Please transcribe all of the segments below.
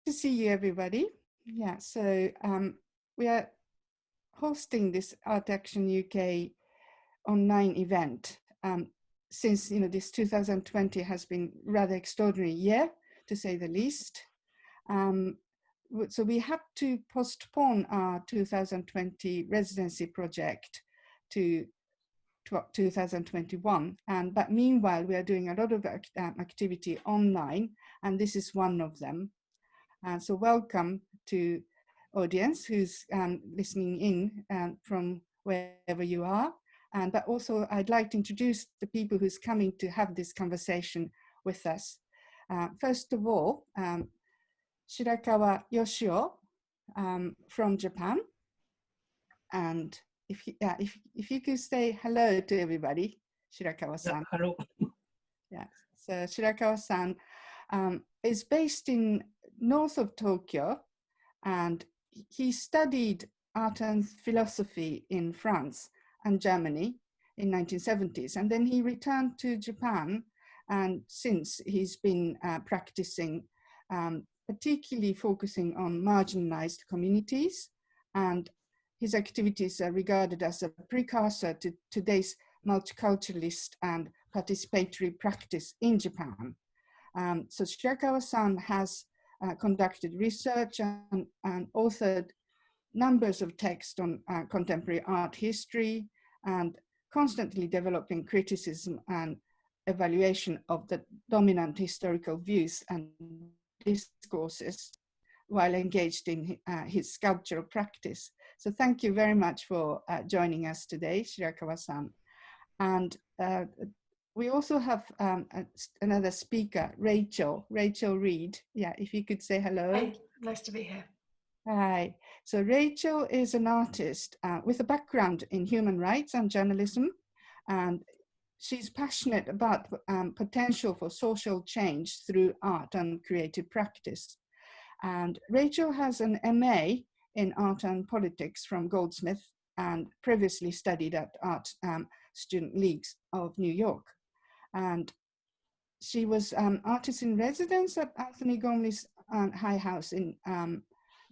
to see you, everybody. Yeah, so we are hosting this Art Action UK online event since this 2020 has been rather extraordinary year, to say the least. So we had to postpone our 2020 residency project to 2021, but meanwhile we are doing a lot of activity online, and this is one of them. So welcome to audience who's listening in from wherever you are. But also I'd like to introduce the people who's coming to have this conversation with us. First of all, Shirakawa Yoshio from Japan. And if you could say hello to everybody, Shirakawa-san. Hello. Yeah, so Shirakawa-san is based in north of Tokyo, and he studied art and philosophy in France and Germany in 1970s, and then he returned to Japan, and since he's been practicing, particularly focusing on marginalized communities, and his activities are regarded as a precursor to today's multiculturalist and participatory practice in Japan. So Shirakawa-san has conducted research and authored numbers of texts on contemporary art history, and constantly developing criticism and evaluation of the dominant historical views and discourses while engaged in his sculptural practice. So thank you very much for joining us today, Shirakawa-san. And we also have another speaker, Rachel Reid. Yeah, if you could say hello. Hi, nice to be here. Hi. So Rachel is an artist with a background in human rights and journalism, and she's passionate about potential for social change through art and creative practice. And Rachel has an MA in art and politics from Goldsmith, and previously studied at Art Student Leagues of New York. And she was artist in residence at Anthony Gormley's High House in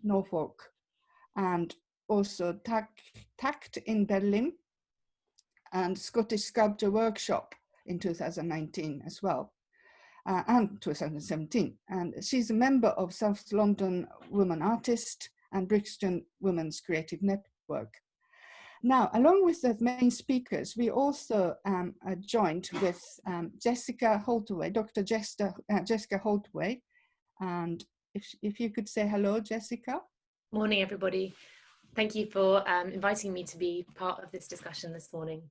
Norfolk, and also TACT in Berlin, and Scottish Sculpture Workshop in 2019 as well, and 2017. And she's a member of South London Women Artists and Brixton Women's Creative Network. Now, along with the main speakers, we also are joined with Jessica Holtaway, Dr. Jessica Holtaway. And if you could say hello, Jessica. Morning, everybody. Thank you for inviting me to be part of this discussion this morning.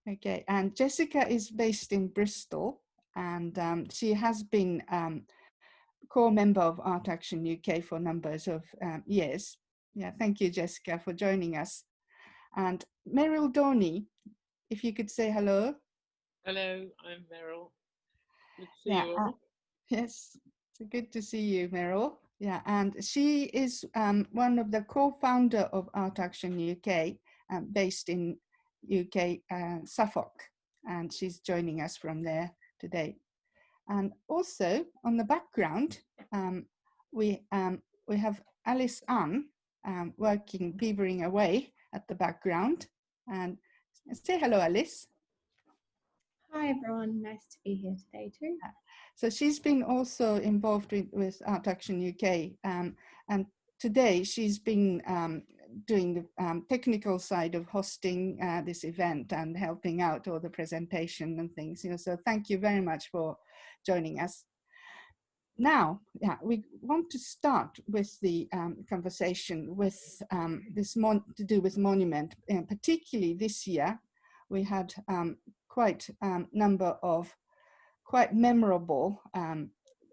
Okay, and Jessica is based in Bristol, and she has been core member of Art Action UK for numbers of years. Yeah, thank you, Jessica, for joining us. And Meryl Doney, if you could say hello. Hello, I'm Meryl. Good to see you all. Yes, it's good to see you, Meryl. Yeah, and she is one of the co-founder of Art Action UK, based in UK, Suffolk, and she's joining us from there today. And also on the background, we have Alice Ann working, beavering away at the background. And say hello, Alice. Hi, everyone. Nice to be here today too. So she's been also involved with Art Action UK, and today she's been doing the technical side of hosting this event and helping out all the presentation and things. So thank you very much for joining us. Now, yeah, we want to start with the conversation with to do with monument, and particularly this year, we had quite a number of quite memorable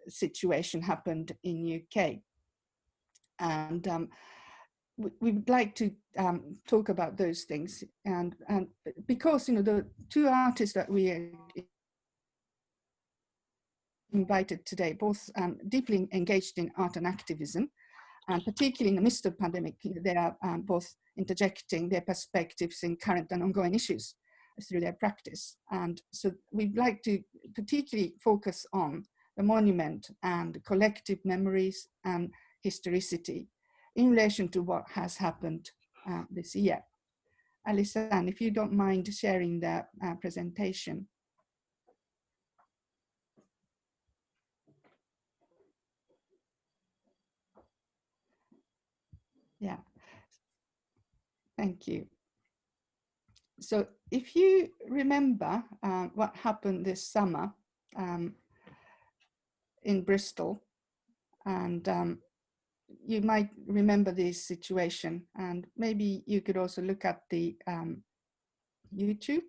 situation happened in UK. And we would like to talk about those things. And because, the two artists that we invited today, both deeply engaged in art and activism, and particularly in the midst of pandemic, they are both interjecting their perspectives in current and ongoing issues through their practice. And so we'd like to particularly focus on the monument and collective memories and historicity in relation to what has happened this year. Alison, if you don't mind sharing the presentation. Yeah, thank you. So if you remember what happened this summer in Bristol, and you might remember this situation, and maybe you could also look at the YouTube.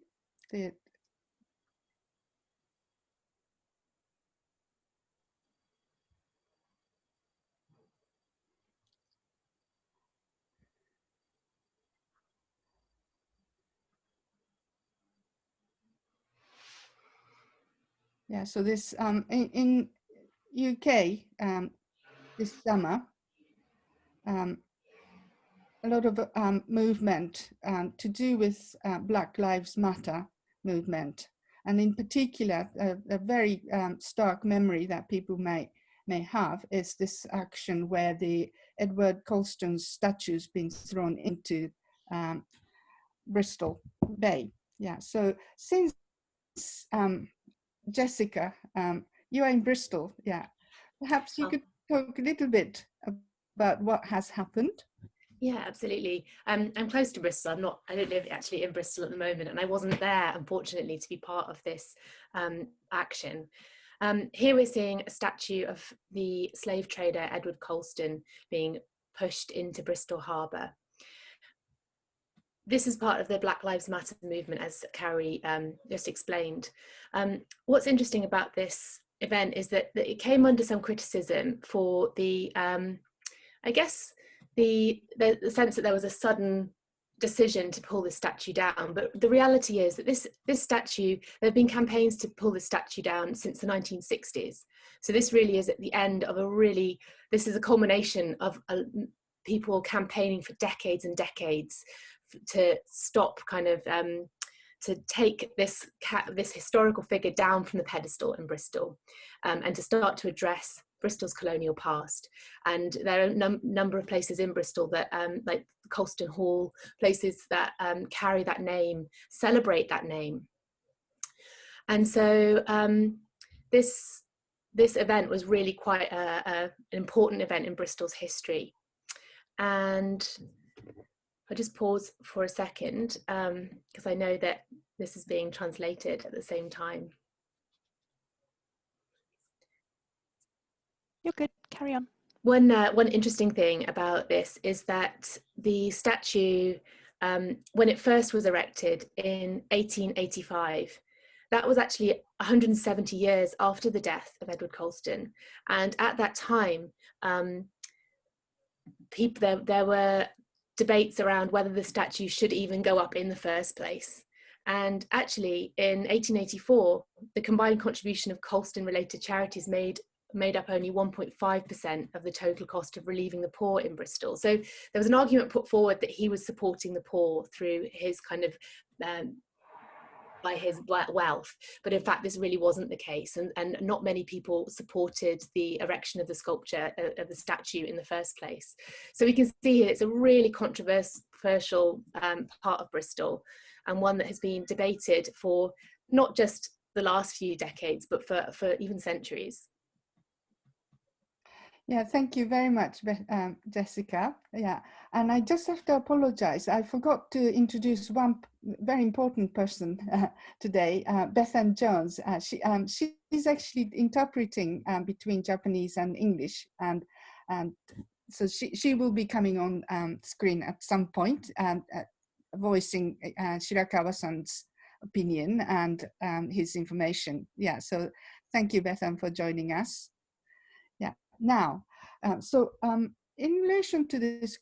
Yeah, so this in UK this summer, a lot of movement to do with Black Lives Matter movement, and in particular, a very stark memory that people may have is this action where the Edward Colston's statue's been thrown into Bristol Bay. Yeah, so since Jessica, you are in Bristol, yeah, perhaps you could talk a little bit about what has happened. Yeah, absolutely. I'm close to Bristol. I don't live actually in Bristol at the moment, and I wasn't there, unfortunately, to be part of this action. Here we're seeing a statue of the slave trader Edward Colston being pushed into Bristol Harbour. This is part of the Black Lives Matter movement, as Kaori just explained. What's interesting about this event is that it came under some criticism for the, I guess, the sense that there was a sudden decision to pull this statue down. But the reality is that this statue, there have been campaigns to pull this statue down since the 1960s. So this really is at the end of this is a culmination of people campaigning for decades and decades to stop to take this historical figure down from the pedestal in Bristol, and to start to address Bristol's colonial past. And there are a number of places in Bristol that, like Colston Hall, places that carry that name, celebrate that name. And so this event was really quite an important event in Bristol's history. And I'll just pause for a second because I know that this is being translated at the same time. You're good, carry on. One interesting thing about this is that the statue, when it first was erected in 1885, that was actually 170 years after the death of Edward Colston. And at that time, there were debates around whether the statue should even go up in the first place. And actually, in 1884, the combined contribution of Colston-related charities made up only 1.5% of the total cost of relieving the poor in Bristol. So there was an argument put forward that he was supporting the poor through his kind of by his wealth, but in fact this really wasn't the case, and not many people supported the erection of the sculpture of the statue in the first place. So we can see here it's a really controversial part of Bristol, and one that has been debated for not just the last few decades, but for even centuries. Yeah, thank you very much, Jessica. Yeah, and I just have to apologize. I forgot to introduce one very important person today, Bethan Jones. She's actually interpreting between Japanese and English, and so she will be coming on screen at some point, voicing Shirakawa-san's opinion and his information. Yeah, so thank you, Bethan, for joining us. Now, in relation to this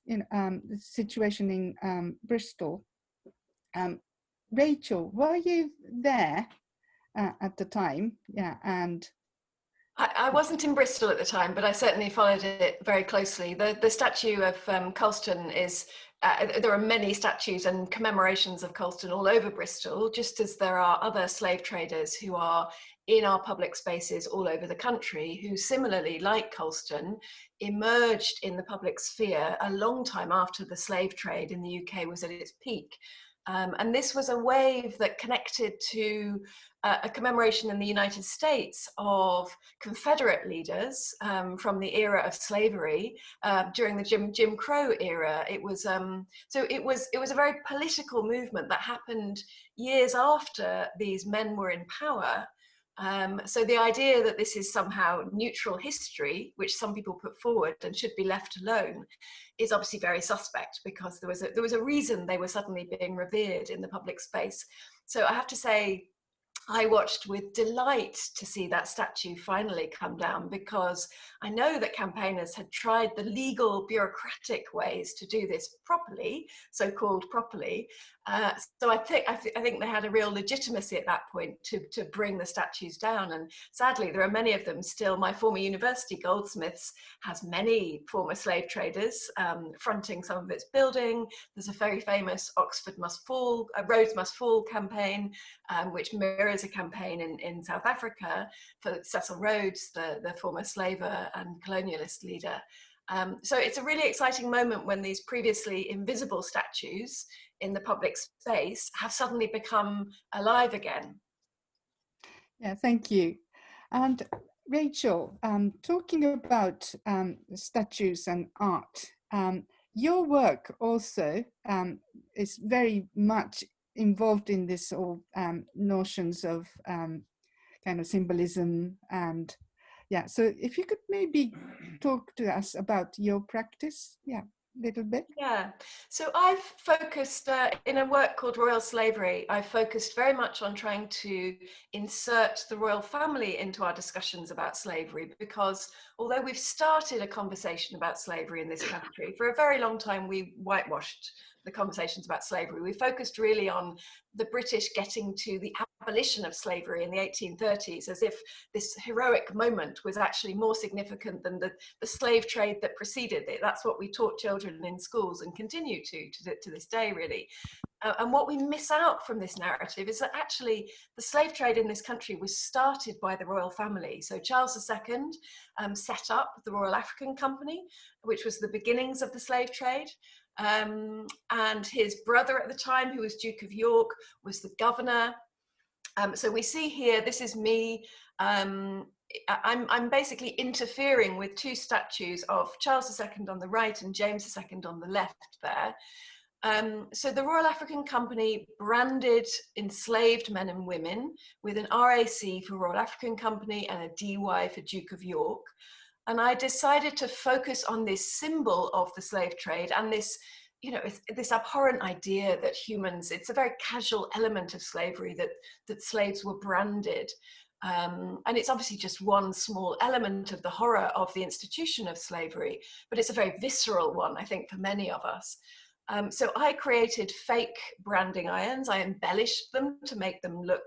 situation in Bristol, Rachel, were you there at the time? Yeah, and I wasn't in Bristol at the time, but I certainly followed it very closely. The statue of Colston is, there are many statues and commemorations of Colston all over Bristol, just as there are other slave traders who are in our public spaces all over the country, who similarly, like Colston, emerged in the public sphere a long time after the slave trade in the UK was at its peak. And this was a wave that connected to a commemoration in the United States of Confederate leaders from the era of slavery during the Jim Crow era. It was it was a very political movement that happened years after these men were in power. So the idea that this is somehow neutral history, which some people put forward and should be left alone, is obviously very suspect, because there was a reason they were suddenly being revered in the public space. So I have to say, I watched with delight to see that statue finally come down, because I know that campaigners had tried the legal bureaucratic ways to do this properly, so-called properly. So I think they had a real legitimacy at that point to bring the statues down. And sadly, there are many of them still. My former university, Goldsmiths, has many former slave traders fronting some of its building. There's a very famous Oxford Must Fall, Rhodes Must Fall campaign, which mirrors a campaign in South Africa for Cecil Rhodes, the former slaver and colonialist leader. So it's a really exciting moment when these previously invisible statues in the public space have suddenly become alive again. Yeah, thank you. And Rachel, talking about statues and art, your work also is very much involved in this all notions of kind of symbolism. And yeah, so if you could maybe talk to us about your practice, yeah, a little bit. Yeah, so I've focused in a work called Royal Slavery, I've focused very much on trying to insert the royal family into our discussions about slavery, because although we've started a conversation about slavery in this country, for a very long time we whitewashed the conversations about slavery. We focused really on the British getting to the abolition of slavery in the 1830s, as if this heroic moment was actually more significant than the slave trade that preceded it. That's what we taught children in schools and continue to this day, really. And what we miss out from this narrative is that actually the slave trade in this country was started by the royal family. So Charles II set up the Royal African Company, which was the beginnings of the slave trade. And his brother at the time, who was Duke of York, was the governor. So we see here, this is me. I'm basically interfering with two statues of Charles II on the right and James II on the left there. So the Royal African Company branded enslaved men and women with an RAC for Royal African Company and a DY for Duke of York. And I decided to focus on this symbol of the slave trade and this, you know, this abhorrent idea that humans, it's a very casual element of slavery that slaves were branded. And it's obviously just one small element of the horror of the institution of slavery, but it's a very visceral one, I think, for many of us. So I created fake branding irons. I embellished them to make them look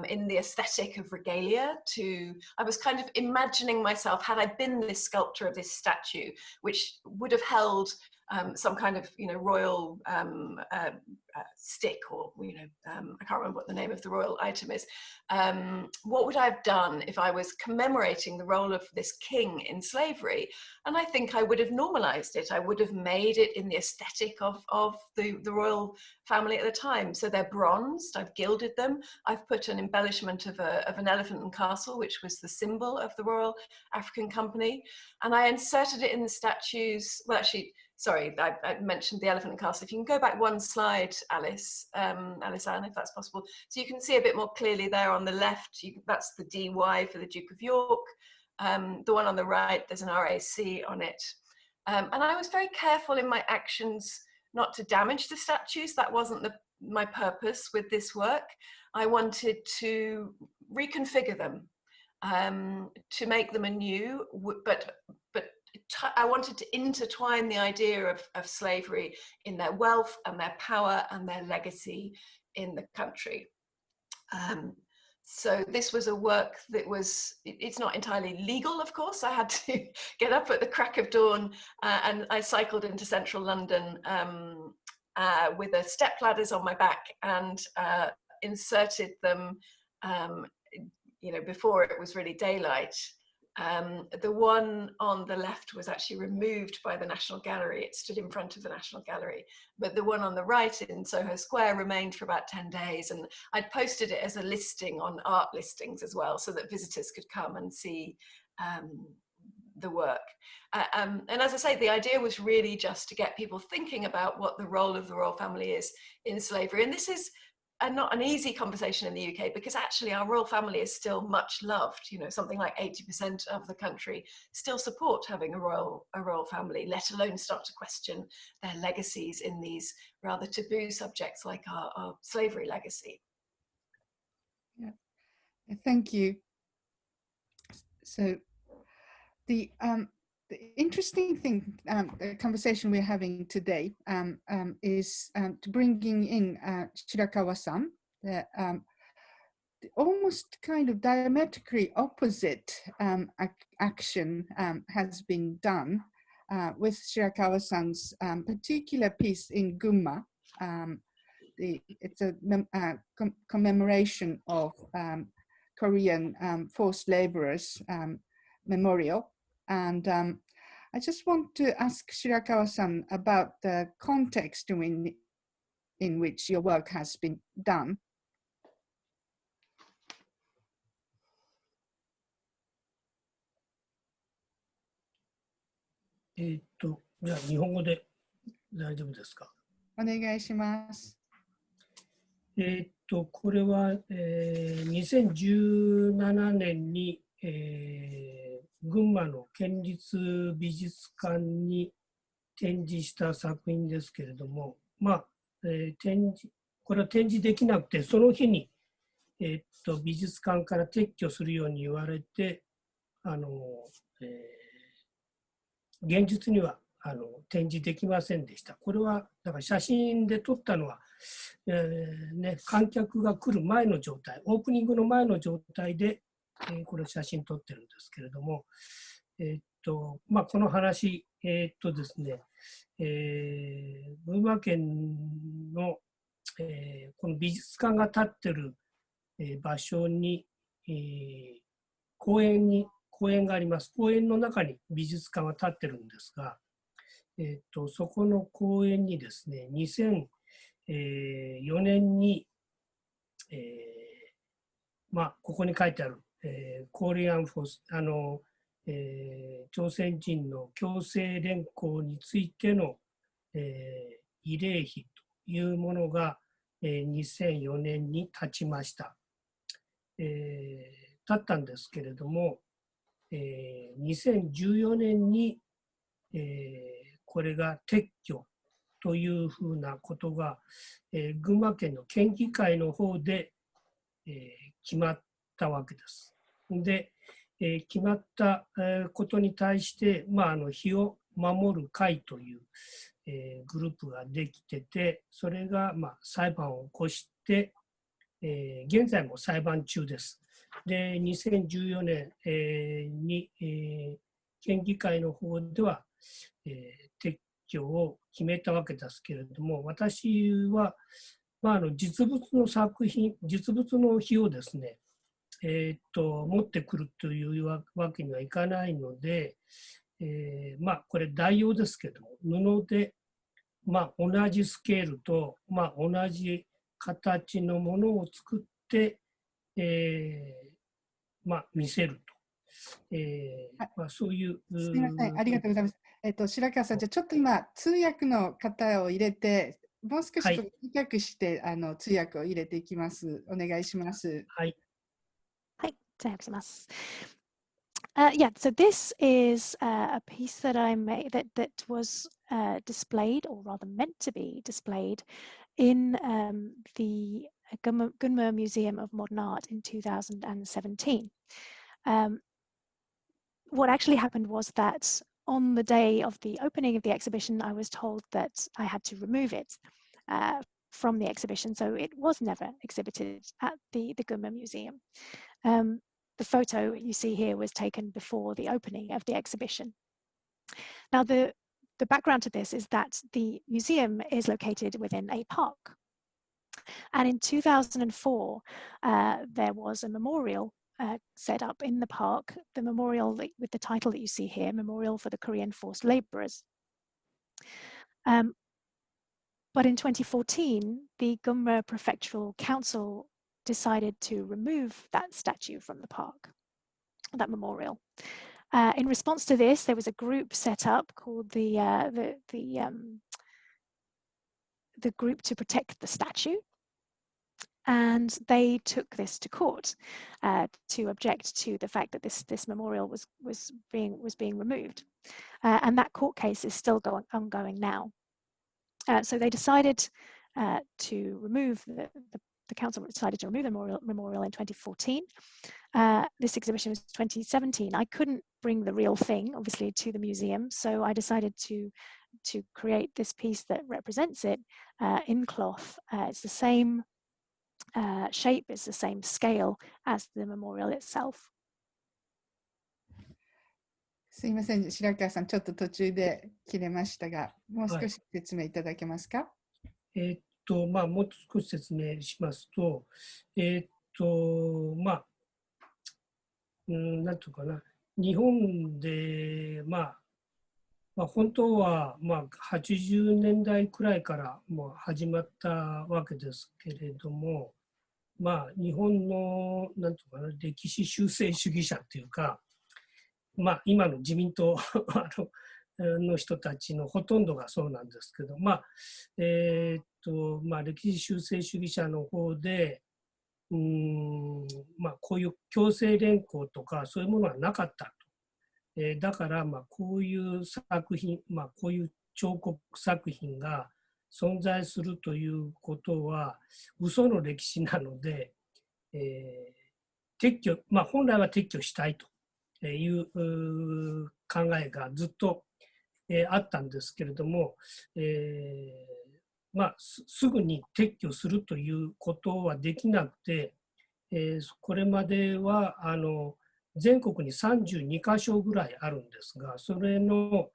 in the aesthetic of regalia. I was kind of imagining myself, had I been this sculptor of this statue, which would have held some kind of, you know, royal stick, or, you know, I can't remember what the name of the royal item is. What would I have done if I was commemorating the role of this king in slavery? And I think I would have normalized it. I would have made it in the aesthetic of the royal family at the time. So they're bronzed, I've gilded them. I've put an embellishment of an elephant and castle, which was the symbol of the Royal African Company. And I inserted it in the statues. Well, actually, sorry, I mentioned the elephant and castle. If you can go back one slide, Alice Ann, if that's possible. So you can see a bit more clearly there on the left, that's the DY for the Duke of York. The one on the right, there's an RAC on it. And I was very careful in my actions not to damage the statues. That wasn't my purpose with this work. I wanted to reconfigure them, to make them anew, but I wanted to intertwine the idea of slavery in their wealth and their power and their legacy in the country. So this was a work that it's not entirely legal, of course. I had to get up at the crack of dawn and I cycled into central London with a step ladders on my back and inserted them before it was really daylight. The one on the left was actually removed by the National Gallery. It stood in front of the National Gallery, but the one on the right in Soho Square remained for about 10 days. And I'd posted it as a listing on art listings as well, so that visitors could come and see the work. And as I say, the idea was really just to get people thinking about what the role of the royal family is in slavery. And this is not an easy conversation in the UK, because actually our royal family is still much loved. Something like 80% of the country still support having a royal family, let alone start to question their legacies in these rather taboo subjects like our slavery legacy. Yeah, thank you. So the interesting thing, the conversation we're having today is bringing in Shirakawa-san. The almost kind of diametrically opposite action has been done with Shirakawa-san's particular piece in Gunma. It's a commemoration of Korean forced laborers memorial. And I just want to ask Shirakawa-san about the context in which your work has been done. じゃあ日本語で大丈夫ですか？お願いします。これは、2017年に、群馬の県立美術館に展示した作品ですけれども、これは展示できなくて、その日に、美術館から撤去するように言われて、現実には展示できませんでした。これはだから写真で撮ったのは、観客が来る前の状態、オープニングの前の状態で、これ写真撮ってるんですけれども、この話、ですね、群馬県の、この美術館が建ってる、場所に、公園があります。公園の中に美術館は建ってるんですが、そこの公園にですね、2004年に、ここに書いてある、コーリアンフォス、朝鮮人の強制連行についての、慰霊碑というものが、2004年に建ちました。建ったんですけれども、2014年に、これが撤去というふうなことが、群馬県の県議会の方で、決まったわけです。で、決まったことに対して、碑を守る会という、グループができてて、それが裁判を起こして、現在も裁判中です。で、2014年、に、県議会の方では、撤去を決めたわけですけれども、私は、実物の作品、実物の碑をですね、持ってくるというわけにはいかないので、これ代用ですけども、布で、同じスケールと、同じ形のものを作って、見せると、そういう。すみません、ありがとうございます。白川さん、じゃあちょっと今、通訳の方を入れて、もう少し短くして、通訳を入れていきます。お願いします。はい。はい、通訳します。Yeah, so this is a piece that I made that was displayed, or rather meant to be displayed, in the Gunma Museum of Modern Art in 2017. What actually happened was that on the day of the opening of the exhibition, I was told that I had to remove it from the exhibition, so it was never exhibited at the Gunma Museum. The photo you see here was taken before the opening of the exhibition. Now, the background to this is that the museum is located within a park. And in 2004, there was a memorial set up in the park, the memorial with the title that you see here, Memorial for the Korean Forced Laborers. But in 2014, the Gunma Prefectural Council decided to remove that statue from the park, that memorial. In response to this, there was a group set up called the Group to Protect the Statue, and they took this to court to object to the fact that this memorial was being removed, and that court case is still ongoing now. So they decided to remove the council decided to remove the memorial in 2014. This exhibition was 2017. I couldn't bring the real thing, obviously, to the museum, so I decided to create this piece that represents it in cloth. It's the same shape, it's the same scale as the memorial itself. すいません、白川さん、ちょっと途中で切れましたが、もう少し説明いただけますか？もう少し説明しますと、なんていうかな、日本で、本当は、80年代くらいからもう始まったわけですけれども、日本の、なんていうかな、歴史修正主義者っていうか、今の自民党の人たちのほとんどがそうなんですけど、歴史修正主義者の方で、こういう強制連行とかそういうものはなかったと。だから、こういう作品、こういう彫刻作品が存在するということは嘘の歴史なので、撤去、本来は撤去したいという考えがずっとあったんですけれども、すぐに撤去するということはできなくて、これまでは全国に32カ所ぐらいあるんですが、それの、こ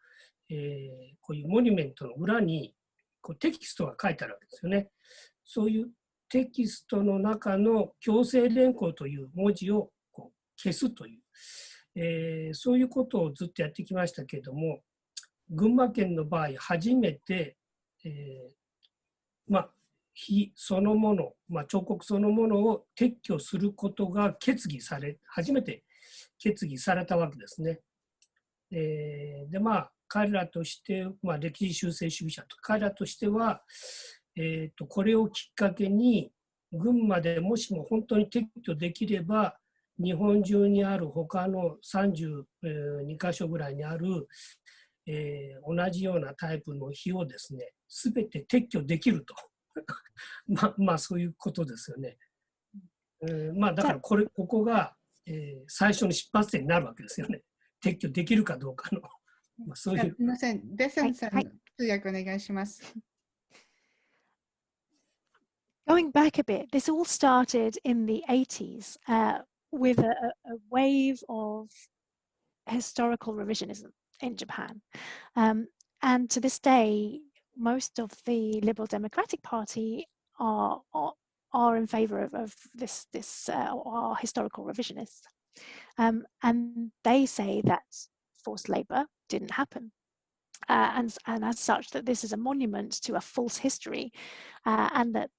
ういうモニュメントの裏にテキストが書いてあるわけですよね。そういうテキストの中の強制連行という文字を消すという、そういうことをずっとやってきましたけれども、群馬県の場合初めて、碑そのもの、彫刻そのものを撤去することが初めて決議されたわけですね。で彼らとして、歴史修正主義者と彼らとしては、これをきっかけに群馬でもしも本当に撤去できれば日本中にある他の32カ所ぐらいにある、同じようなタイプの碑をですね、すべて撤去できるとそういうことですよね。だからここが、最初の出発点になるわけですよね。撤去できるかどうかの。そういう。すみません、ベセンさん、通訳お願いします。Going back a bit, this all started in the 80s with a wave of historical revisionism in Japan. And to this day, most of the Liberal Democratic Party are in favor of this are historical revisionists. And they say that forced labor didn't happen. And as such, that this is a monument to a false history, and that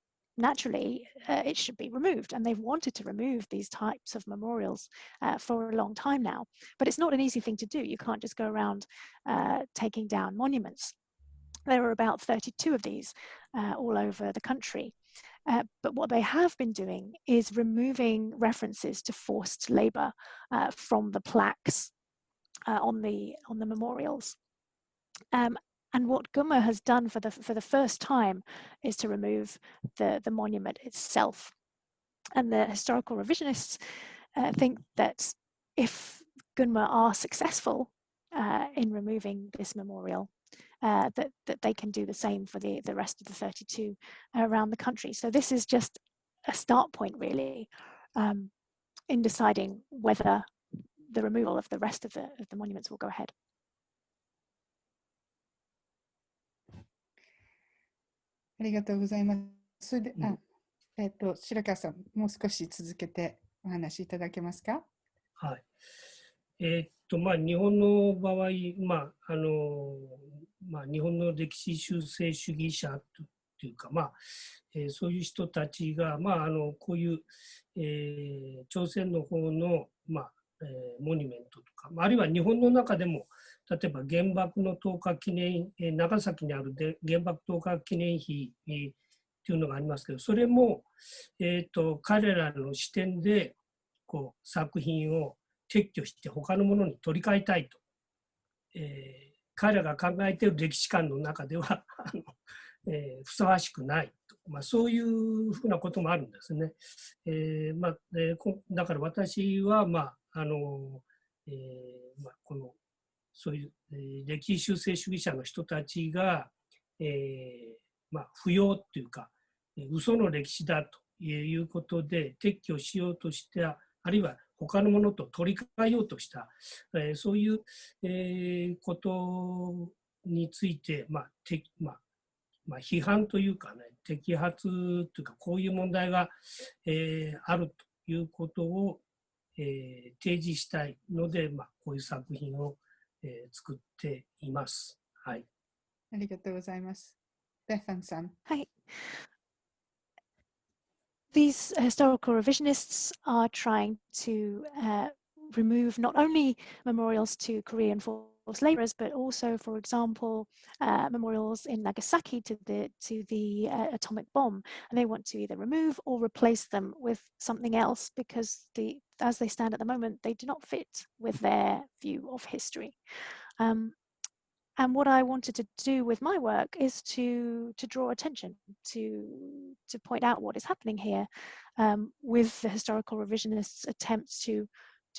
naturally it should be removed. And they've wanted to remove these types of memorials for a long time now. But it's not an easy thing to do. You can't just go around taking down monuments. There are about 32 of these all over the country. But what they have been doing is removing references to forced labor from the plaques on the memorials. And what Gunma has done for the first time is to remove the monument itself. And the historical revisionists think that if Gunma are successful in removing this memorial, that they can do the same for the rest of the 32 around the country. So this is just a start point, really, in deciding whether the removal of the rest of the monuments will go ahead. ありがとうございます。それで、白川さん、もう少し続けてお話しいただけますか？はい。日本の場合、日本の歴史修正主義者というか、そういう人たちが、こういう、朝鮮の方の、モニュメントとか、あるいは日本の中でも、例えば原爆の投下記念、長崎にある原爆投下記念碑というのがありますけど、それも、彼らの視点でこう作品を撤去して他のものに取り替えたいと、彼らが考えている歴史観の中ではふさわしくないと、そういうふうなこともあるんですね。だから私は、そういう、歴史修正主義者の人たちが、不要というか嘘の歴史だということで撤去しようとした、あるいは他のものと取り替えようとした、そういう、ことについて、批判というかね、摘発というか、こういう問題が、あるということを、提示したいので、こういう作品を、作っています。はい。ありがとうございます。Bethanさん。はい。These historical revisionists are trying to remove not only memorials to Korean forced laborers, but also, for example, memorials in Nagasaki to the atomic bomb. And they want to either remove or replace them with something else because as they stand at the moment, they do not fit with their view of history. And what I wanted to do with my work is to draw attention, to point out what is happening here with the historical revisionists' attempts to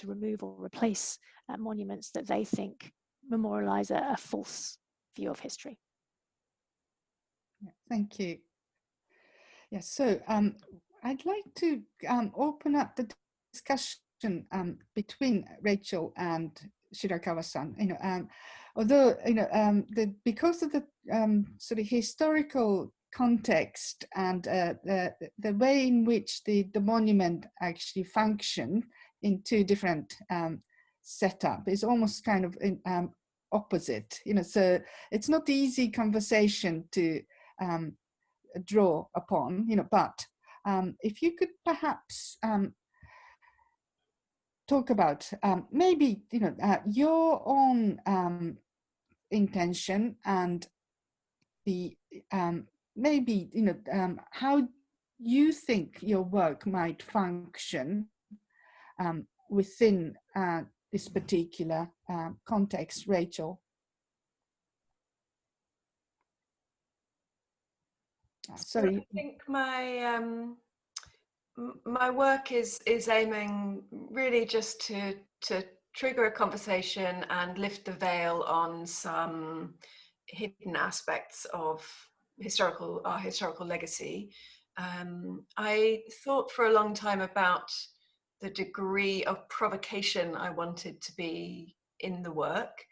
remove or replace monuments that they think memorialize a false view of history. Thank you. Yes, so I'd like to open up the discussion between Rachel and Shirakawa-san. Although because of the sort of historical context and the way in which the monument actually functioned in two different setup is almost kind of opposite. So it's not easy conversation to draw upon. But if you could perhaps talk about maybe your own intention and the maybe how you think your work might function within this particular context, Rachel. Sorry. I think my work is aiming really just to trigger a conversation and lift the veil on some hidden aspects of our historical legacy. I thought for a long time about the degree of provocation I wanted to be in the work.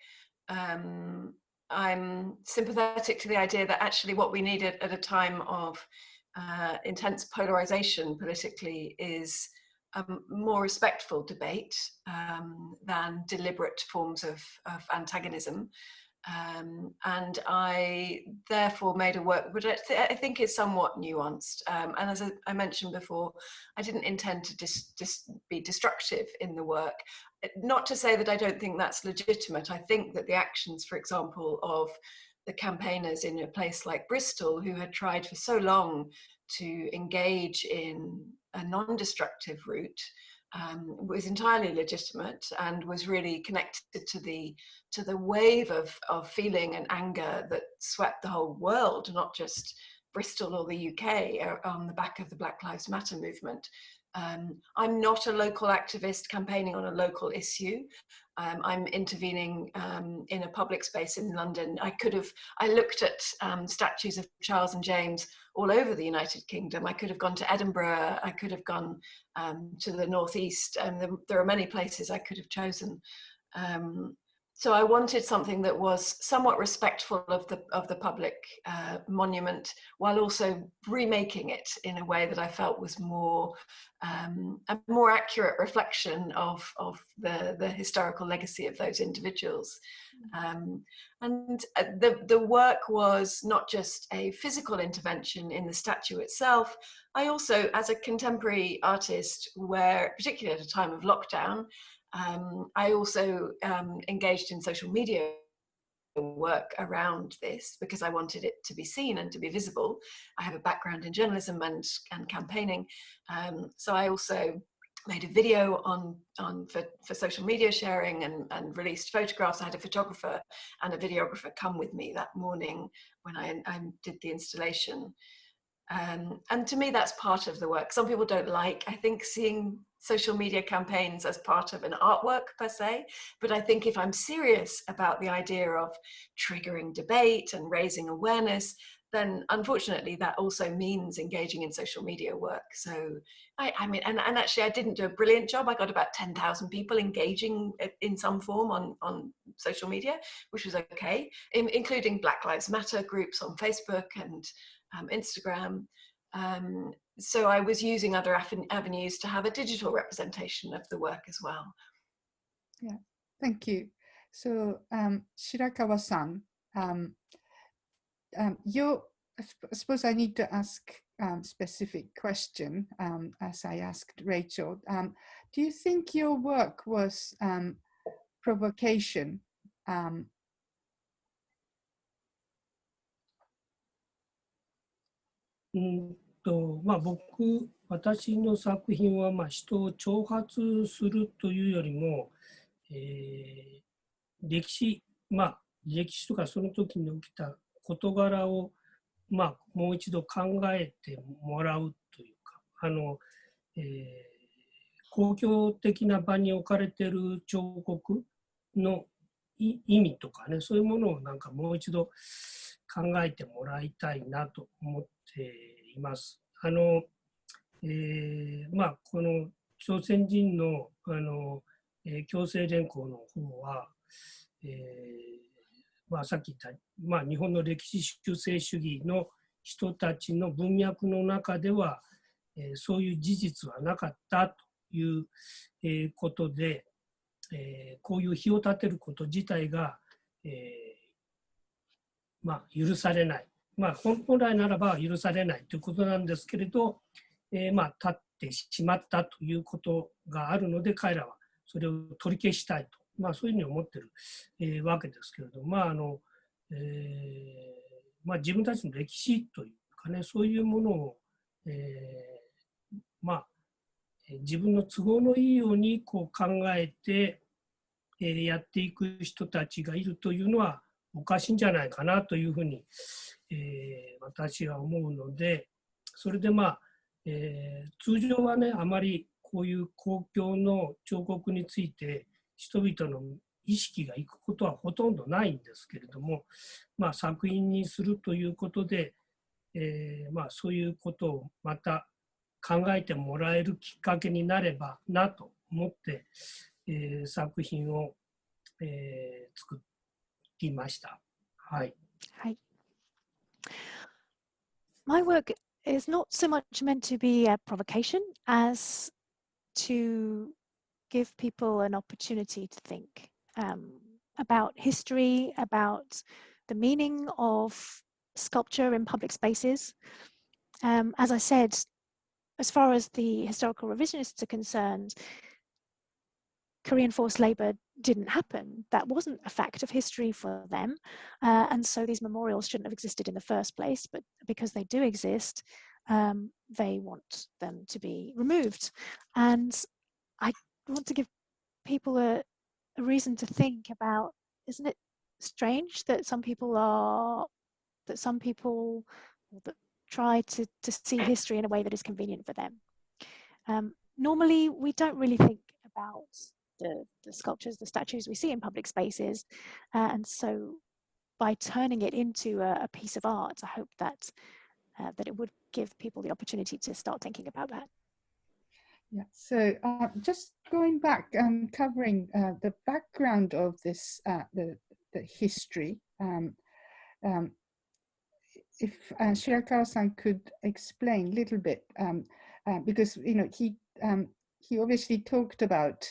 I'm sympathetic to the idea that actually what we need at a time of intense polarization politically is a more respectful debate than deliberate forms of antagonism. And I therefore made a work which I think is somewhat nuanced. And as I mentioned before, I didn't intend to be destructive in the work. Not to say that I don't think that's legitimate. I think that the actions, for example, of the campaigners in a place like Bristol, who had tried for so long to engage in a non-destructive route, was entirely legitimate and was really connected to the wave of feeling and anger that swept the whole world, not just Bristol or the UK, on the back of the Black Lives Matter movement. I'm not a local activist campaigning on a local issue. I'm intervening in a public space in London. I looked at statues of Charles and James all over the United Kingdom. I could have gone to Edinburgh. I could have gone to the northeast, and there are many places I could have chosen. So I wanted something that was somewhat respectful of the public monument, while also remaking it in a way that I felt was more a more accurate reflection of the historical legacy of those individuals. And the work was not just a physical intervention in the statue itself. I also, as a contemporary artist, where particularly at a time of lockdown, I also engaged in social media work around this because I wanted it to be seen and to be visible. I have a background in journalism and campaigning, so I also made a video for social media sharing and released photographs. I had a photographer and a videographer come with me that morning when I did the installation. And to me, that's part of the work. Some people don't like, I think, seeing social media campaigns as part of an artwork per se, but I think if I'm serious about the idea of triggering debate and raising awareness, then unfortunately that also means engaging in social media work. So I mean, and actually I didn't do a brilliant job. I got about 10,000 people engaging in some form on social media, which was okay, including Black Lives Matter groups on Facebook and Instagram. So I was using other avenues to have a digital representation of the work as well. Yeah, thank you. So Shirakawa-san, I suppose I need to ask specific question as I asked Rachel. Do you think your work was provocation?私の作品は人を挑発するというよりも、歴史とかその時に起きた事柄を、もう一度考えてもらうというか、公共的な場に置かれている彫刻の意味とかね、そういうものをなんかもう一度考えてもらいたいなと思っています。この朝鮮人の強制連行の方は、さっき言った、日本の歴史修正主義の人たちの文脈の中では、そういう事実はなかったという、ことで、こういう日を立てること自体が、許されない。本来ならば許されないということなんですけれど、立ってしまったということがあるので、彼らはそれを取り消したいと、そういうふうに思っている、わけですけれど、自分たちの歴史というかね、そういうものを、自分の都合のいいようにこう考えて、やっていく人たちがいるというのはおかしいんじゃないかなというふうに、私は思うので、それで通常はね、あまりこういう公共の彫刻について人々の意識がいくことはほとんどないんですけれども、作品にするということで、そういうことをまた考えてもらえるきっかけになればなと思って、作品を、作りました。はい。はい。My work is not so much meant to be a provocation as to give people an opportunity to think about history, about the meaning of sculpture in public spaces. As I said, as far as the historical revisionists are concerned, Korean forced labor didn't happen. That wasn't a fact of history for them. And so these memorials shouldn't have existed in the first place, but because they do exist, they want them to be removed. And I want to give people a reason to think about, isn't it strange that some people that try to see history in a way that is convenient for them. Normally, we don't really think about the sculptures, the statues we see in public spaces. And so by turning it into a piece of art, I hope that it would give people the opportunity to start thinking about that. Yeah, so just going back and covering the background of this, the history, if Shirakawa-san could explain a little bit, because he he obviously talked about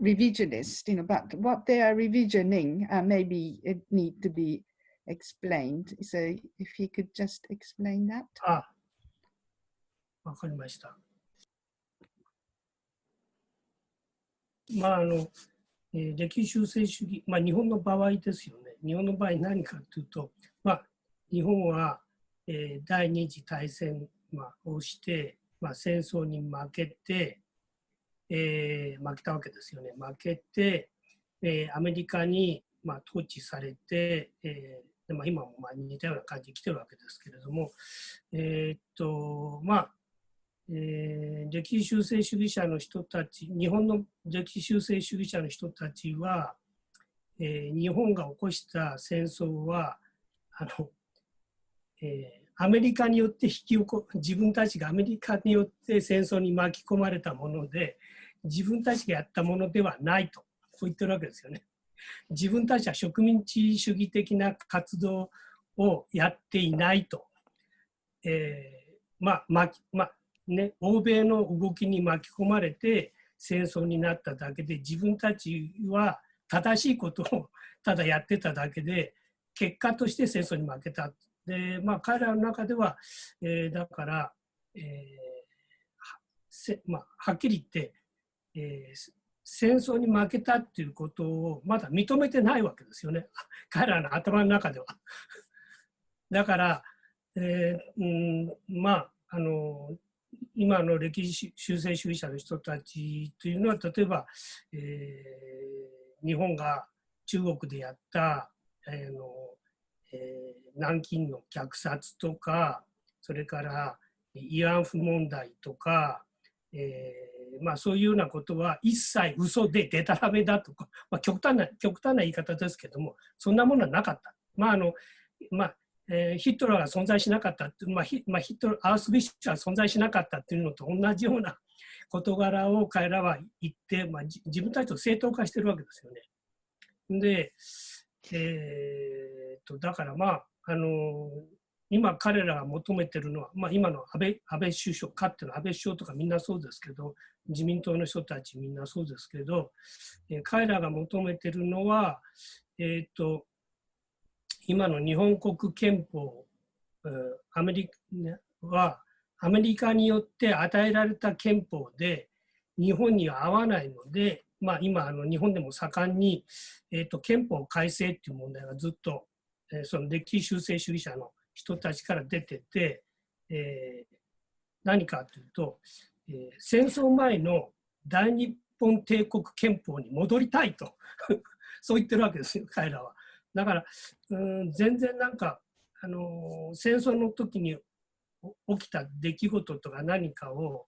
revisionists, but what they are revisioning, maybe it need to be explained. So if he could just explain that. わかりました。まあ歴史修正主義、日本の場合ですよね。日本の場合何かというと、日本は、第二次大戦、をして、戦争に負けて、負けたわけですよね。負けて、アメリカに、統治されて、今も似たような感じで来てるわけですけれども、歴史修正主義者の人たち、日本の歴史修正主義者の人たちは、日本が起こした戦争はアメリカによって自分たちがアメリカによって戦争に巻き込まれたもので、自分たちがやったものではないと、こう言ってるわけですよね。自分たちは植民地主義的な活動をやっていないと。欧米の動きに巻き込まれて戦争になっただけで、自分たちは正しいことをただやってただけで、結果として戦争に負けた。で、彼らの中では、だから、はっきり言って、戦争に負けたっていうことをまだ認めてないわけですよね。彼らの頭の中では。だから、今の歴史修正主義者の人たちというのは、例えば、日本が中国でやった南京の虐殺とか、それから慰安婦問題とか、そういうようなことは一切嘘でデタラメだとか、極端な言い方ですけども、そんなものはなかった。ヒトラーが存在しなかったって、アウスビッシュは存在しなかったっていうのと同じような事柄を彼らは言って、自分たちを正当化してるわけですよね。で、だから今彼らが求めてるのは、今の安倍首相、かつての安倍首相とかみんなそうですけど、自民党の人たちみんなそうですけど、彼らが求めてるのは、今の日本国憲法はアメリカによって与えられた憲法で日本には合わないので、今日本でも盛んに、憲法改正っていう問題がずっと、その歴史修正主義者の人たちから出てて、何かというと、戦争前の大日本帝国憲法に戻りたいとそう言ってるわけですよ、彼らは。だから全然戦争の時に起きた出来事とか何かを、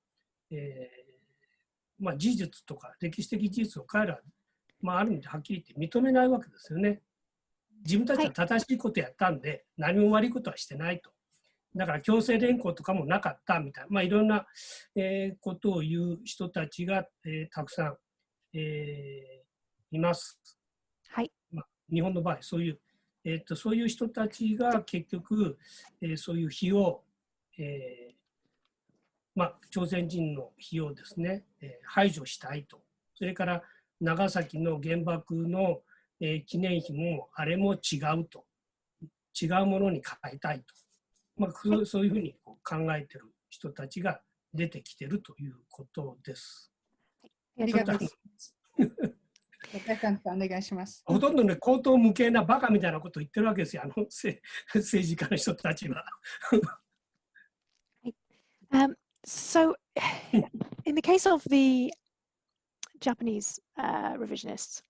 事実とか歴史的事実を彼らは、ある意味ではっきり言って認めないわけですよね。自分たちは正しいことやったんで、何も悪いことはしてないと。だから強制連行とかもなかったみたいな、いろんな、ことを言う人たちが、たくさん、います。はい。日本の場合そういう、人たちが結局、そういう非を、朝鮮人の非をですね、排除したいと。それから長崎の原爆の、記念碑もあれも違うと。違うものに変えたいと。そういうふうに考えている人たちが出てきているということです。ありがとうございます。Bethanさんお願いします。ほとんどね、口頭無形なバカみたいなことを言ってるわけですよ、政治家の人たちは。So, in the case of the Japanese revisionists,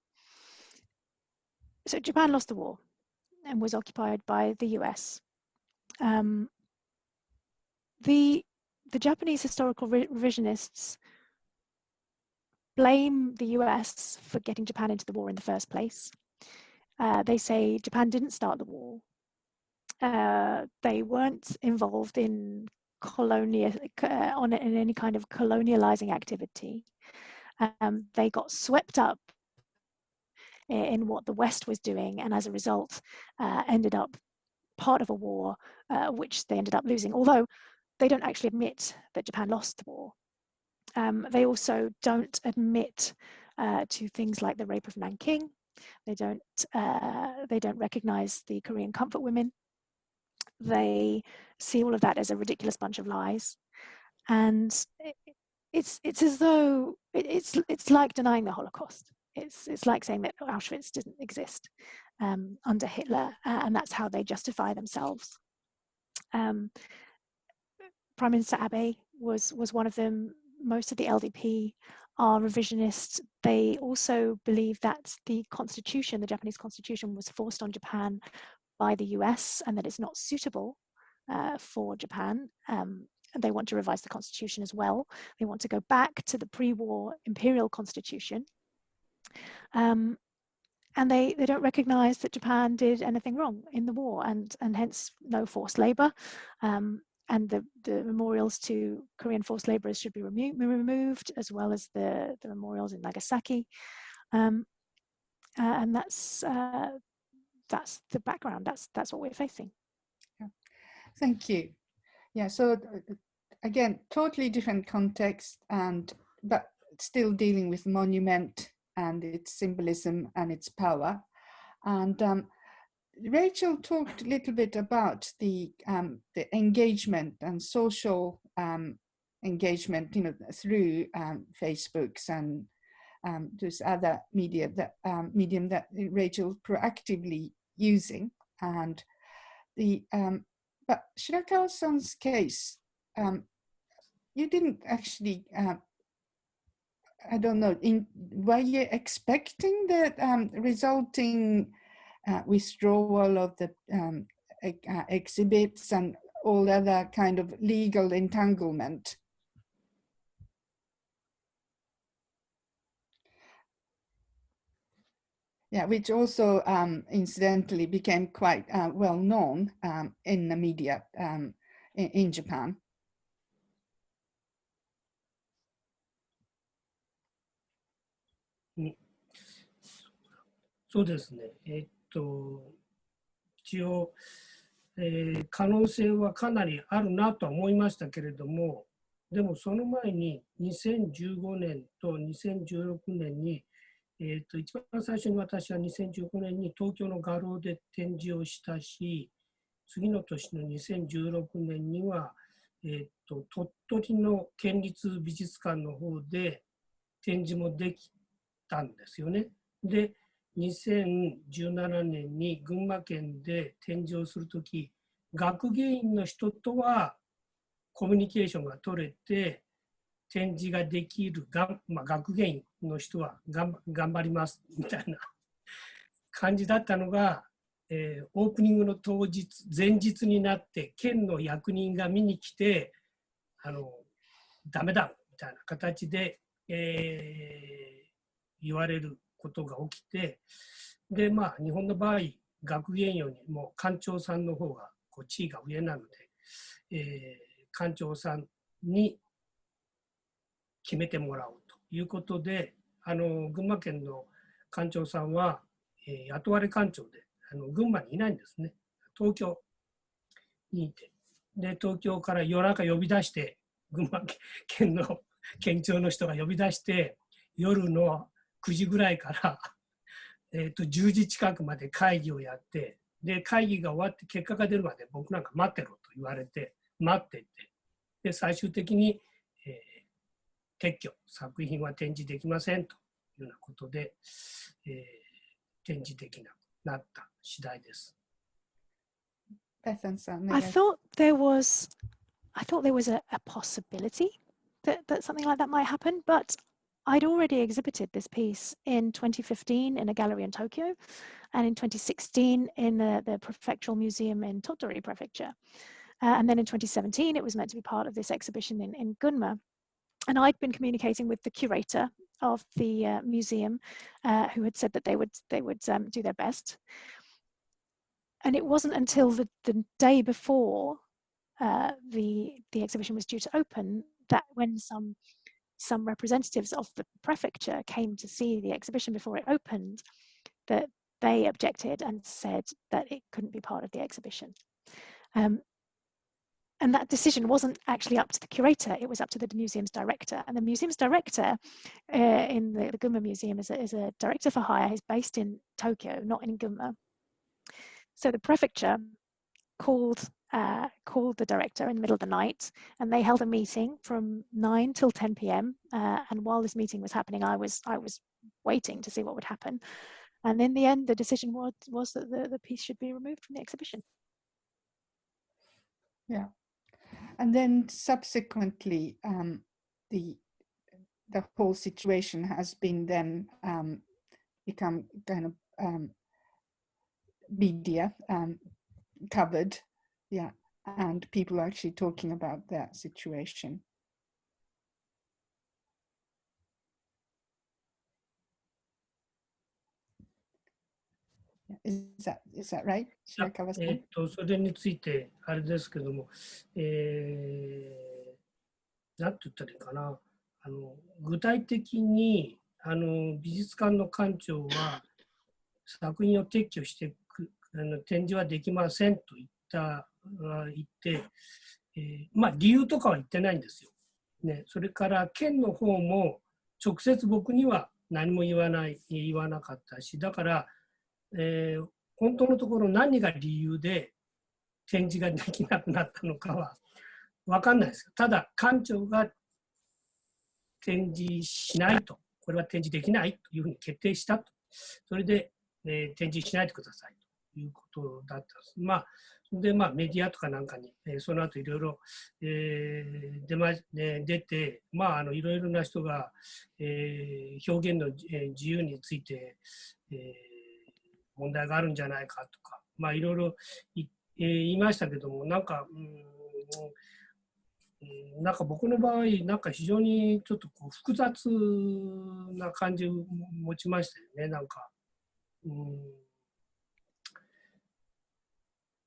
so Japan lost the war and was occupied by the US. The Japanese historical revisionists blame the US for getting Japan into the war in the first place. They say Japan didn't start the war. They weren't involved in any kind of colonializing activity. They got swept up in what the West was doing, and as a result, ended up part of a war which they ended up losing. Although they don't actually admit that Japan lost the war. They also don't admit to things like the rape of Nanking. They don't recognize the Korean comfort women. They see all of that as a ridiculous bunch of lies, and it's as though it's like denying the Holocaust. It's like saying that Auschwitz didn't exist under Hitler, and that's how they justify themselves. Prime Minister Abe was one of them. Most of the LDP are revisionist. They also believe that the constitution, the Japanese constitution, was forced on Japan by the US and that it's not suitable for Japan. They want to revise the constitution as well. They want to go back to the pre-war imperial constitution. And they don't recognize that Japan did anything wrong in the war, and hence no forced labor. And the memorials to Korean forced laborers should be removed, as well as the memorials in Nagasaki. And that's the background. That's what we're facing. Yeah. Thank you. Yeah. So again, totally different context, but still dealing with monument and its symbolism and its power. And Rachel talked a little bit about the engagement and social engagement, through Facebooks and those other medium that Rachel proactively using. And but Shirakawa-san's case, you didn't actually. I don't know. Were you expecting the resulting withdrawal of the exhibits and all other kind of legal entanglement? Yeah, which also incidentally became quite well known in the media in Japan. Mm. そうですね。一応、可能性はかなりあるなとは思いましたけれども、でもその前に2015年と2016年に、一番最初に私は2015年に東京の画廊で展示をしたし、次の年の2016年には、鳥取の県立美術館の方で展示もできたんですよね。で、2017年に群馬県で展示をするとき、学芸員の人とはコミュニケーションが取れて、展示ができる、学芸員の人は頑張りますみたいな感じだったのが、オープニングの当日、前日になって県の役人が見に来て、ダメだみたいな形で、言われることが起きて、で、日本の場合、学芸員よりも館長さんの方が地位が上なので、館長さんに決めてもらおうということで、群馬県の館長さんは、雇われ館長で群馬にいないんですね。東京にいて、で東京から夜中呼び出して、群馬県の県庁の人が呼び出して、夜の9時ぐらいから10時近くまで会議をやって、で会議が終わって結果が出るまで僕なんか待ってろと言われて、待っていて、で最終的に、撤去、作品は展示できませんというようなことで、展示できなくなった次第です。Bethanさん、I thought there was a possibility that something like that might happen, but I'd already exhibited this piece in 2015 in a gallery in Tokyo, and in 2016 in the Prefectural Museum in Tottori Prefecture. And then in 2017, it was meant to be part of this exhibition in Gunma. And I'd been communicating with the curator of the museum, who had said that they would do their best. And it wasn't until the day before the exhibition was due to open that when some representatives of the prefecture came to see the exhibition before it opened, that they objected and said that it couldn't be part of the exhibition. And that decision wasn't actually up to the curator, it was up to the museum's director. And the museum's director in the Gunma Museum is a director for hire. He's based in Tokyo, not in Gunma. So the prefecture called the director in the middle of the night, and they held a meeting from 9 till 10 p.m. And while this meeting was happening, I was waiting to see what would happen. And in the end, the decision was that the piece should be removed from the exhibition. Yeah. And then subsequently, the whole situation has been then become kind of media covered, yeah, and people are actually talking about that situation. Is that right? それについてあれですけども、なんて言ったらいいかな、具体的に美術館の館長は作品を撤去して展示はできませんと言って、まあ理由とかは言ってないんですよ。ね、それから県の方も直接僕には何も言わなかったし、だから、本当のところ何が理由で展示ができなくなったのかは分かんないです。ただ館長が展示しないと、これは展示できないというふうに決定したと。それで、展示しないでくださいということだったんです。まあ、でまあメディアとかなんかに、その後いろいろ出て、まあいろいろな人が、表現の自由について、問題があるんじゃないかとか、まあいろいろ言いましたけども、なんか僕の場合なんか非常にちょっとこう複雑な感じを持ちましたよね。なんか、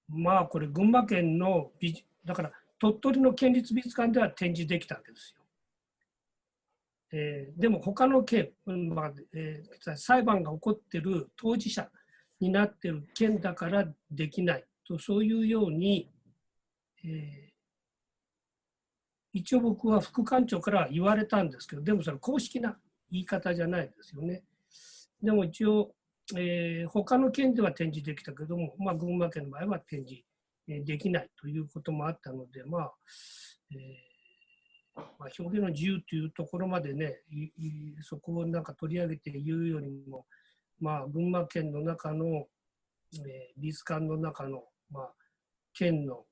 まあこれ群馬県のだから鳥取の県立美術館では展示できたわけですよ。でも他の県、裁判が起こっている当事者になっている県だからできないと、そういうように、一応僕は副館長から言われたんですけど、でもそれ公式な言い方じゃないですよね。でも一応、他の県では展示できたけども、まあ、群馬県の場合は展示できないということもあったので、まあ表現の自由というところまでね、そこをなんか取り上げて言うよりも、まあ、群馬県の中の、美術館の中の、まあ、県の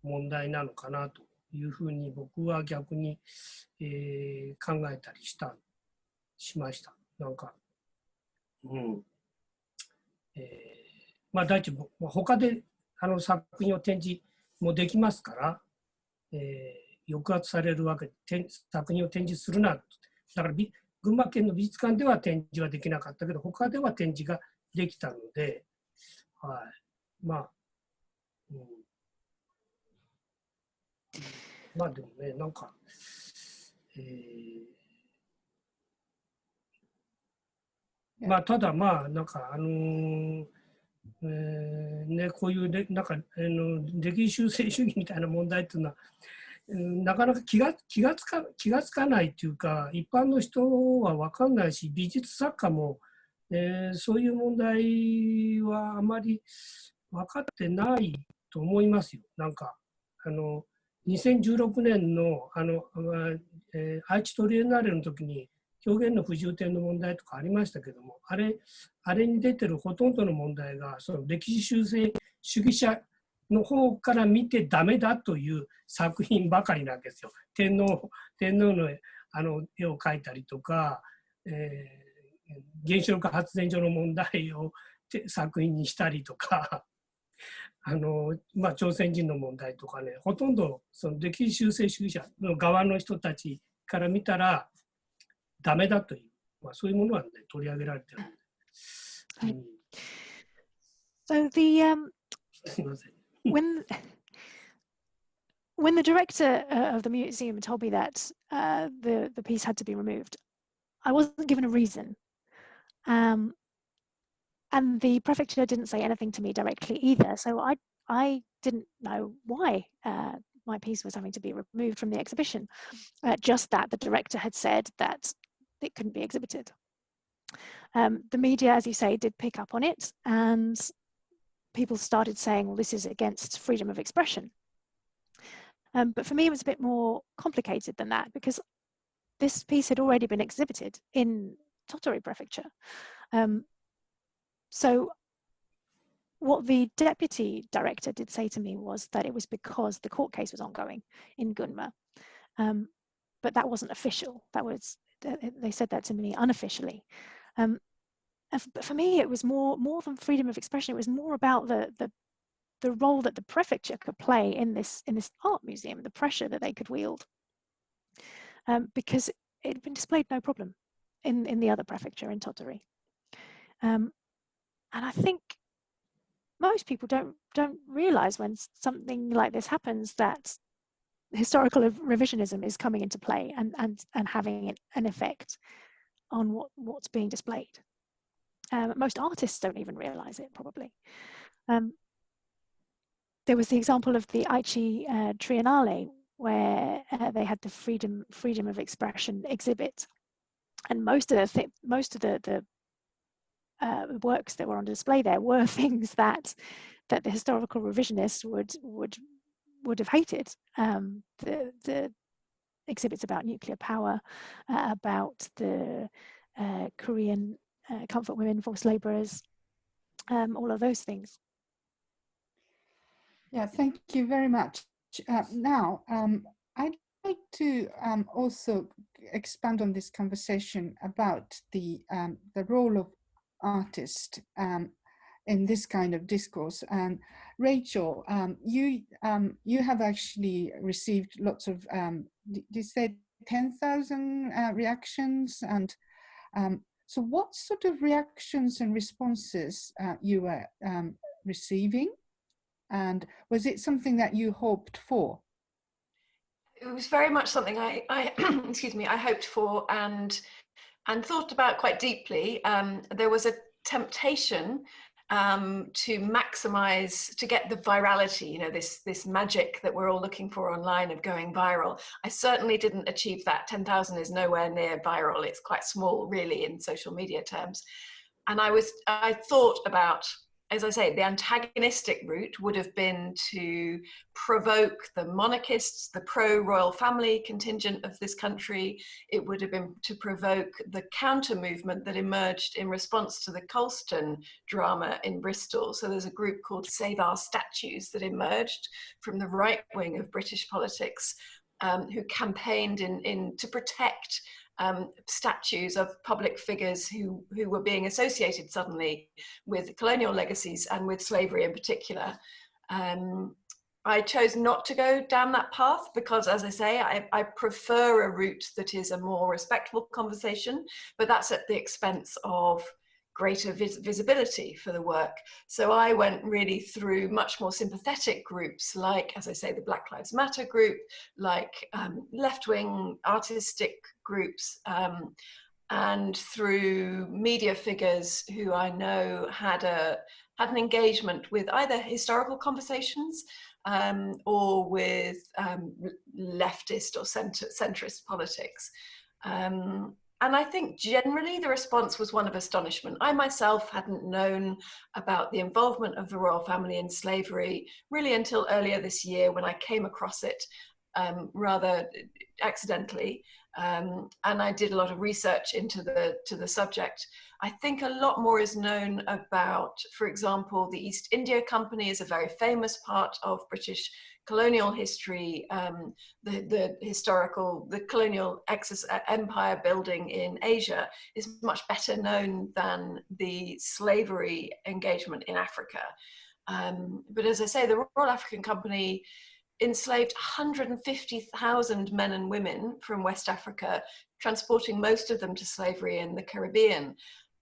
問題なのかなというふうに僕は逆に、考えたりしました。なんか、まあ第一他で作品を展示もできますから、抑圧されるわけで作品を展示するな。だから群馬県の美術館では展示はできなかったけど、他では展示ができたので、はい、まあ、まあでもね、なんか、まあただまあなんかね、こういうね、なんか歴史修正主義みたいな問題っていうのは、なかなか気がつかないというか、一般の人は分かんないし、美術作家も、そういう問題はあまり分かってないと思いますよ。なんか2016年の愛知トリエンナーレの時に表現の不自由点の問題とかありましたけども、あれに出てるほとんどの問題がその歴史修正主義者の方から見てダメだという作品ばかりなんですよ。天皇の絵を描いたりとか、原子力発電所の問題を作品にしたりとかまあ、朝鮮人の問題とかね、ほとんどその歴史修正主義者の側の人たちから見たらダメだという、まあ、そういうものは、ね、取り上げられてるので。はい。So when the director of the museum told me that the piece had to be removed, I wasn't given a reason. And the prefecture didn't say anything to me directly either, so I didn't know why my piece was having to be removed from the exhibition, just that the director had said that it couldn't be exhibited. The media, as you say, did pick up on it, and people started saying, well, this is against freedom of expression. But for me, it was a bit more complicated than that, because this piece had already been exhibited in Tottori Prefecture. So what the deputy director did say to me was that it was because the court case was ongoing in Gunma. But that wasn't official. That was, they said that to me unofficially. But for me, it was more than freedom of expression. It was more about the role that the prefecture could play in this art museum, the pressure that they could wield, because it had been displayed no problem in the other prefecture in Tottori. And I think most people don't realize when something like this happens that historical revisionism is coming into play and having an effect on what's being displayed. Most artists don't even realize it, probably. There was the example of the Aichi Triennale, where they had the freedom of expression exhibit, and most of the works that were on display there were things that the historical revisionists would have hated. The exhibits about nuclear power, about the Korean comfort women, forced laborers, all of those things. Yeah, thank you very much. Now, I'd like to also expand on this conversation about the role of artists in this kind of discourse. And Rachel, you have actually received lots of, did you say 10,000 reactions? And so what sort of reactions and responses you were receiving? And was it something that you hoped for? It was very much something I excuse me, I hoped for and thought about quite deeply. There was a temptation to maximize, to get the virality, you know, this magic that we're all looking for online of going viral. I certainly didn't achieve that. 10,000 is nowhere near viral. It's quite small, really, in social media terms. And I thought about, as I say, the antagonistic route would have been to provoke the monarchists, the pro-royal family contingent of this country. It would have been to provoke the counter movement that emerged in response to the Colston drama in Bristol. So there's a group called Save Our Statues that emerged from the right wing of British politics, who campaigned to protect statues of public figures who were being associated suddenly with colonial legacies and with slavery in particular. I chose not to go down that path because, as I say, I prefer a route that is a more respectful conversation, but that's at the expense of greater visibility for the work. So I went really through much more sympathetic groups like, as I say, the Black Lives Matter group, like left-wing artistic groups, and through media figures who I know had an engagement with either historical conversations or with leftist or centrist politics. And I think generally the response was one of astonishment. I myself hadn't known about the involvement of the royal family in slavery really until earlier this year when I came across it rather accidentally. And I did a lot of research into the subject. I think a lot more is known about, for example, the East India Company is a very famous part of British colonial history. The colonial empire building in Asia is much better known than the slavery engagement in Africa. But as I say, the Royal African Company enslaved 150,000 men and women from West Africa, transporting most of them to slavery in the Caribbean.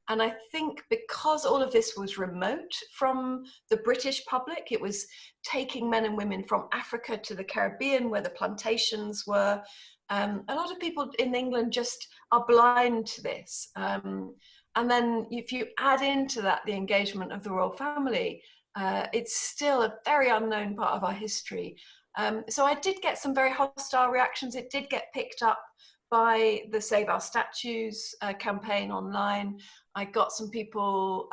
And I think because all of this was remote from the British public, it was taking men and women from Africa to the Caribbean where the plantations were. A lot of people in England just are blind to this. And then if you add into that the engagement of the royal family, it's still a very unknown part of our history. So I did get some very hostile reactions. It did get picked up by the Save Our Statues campaign online. I got some people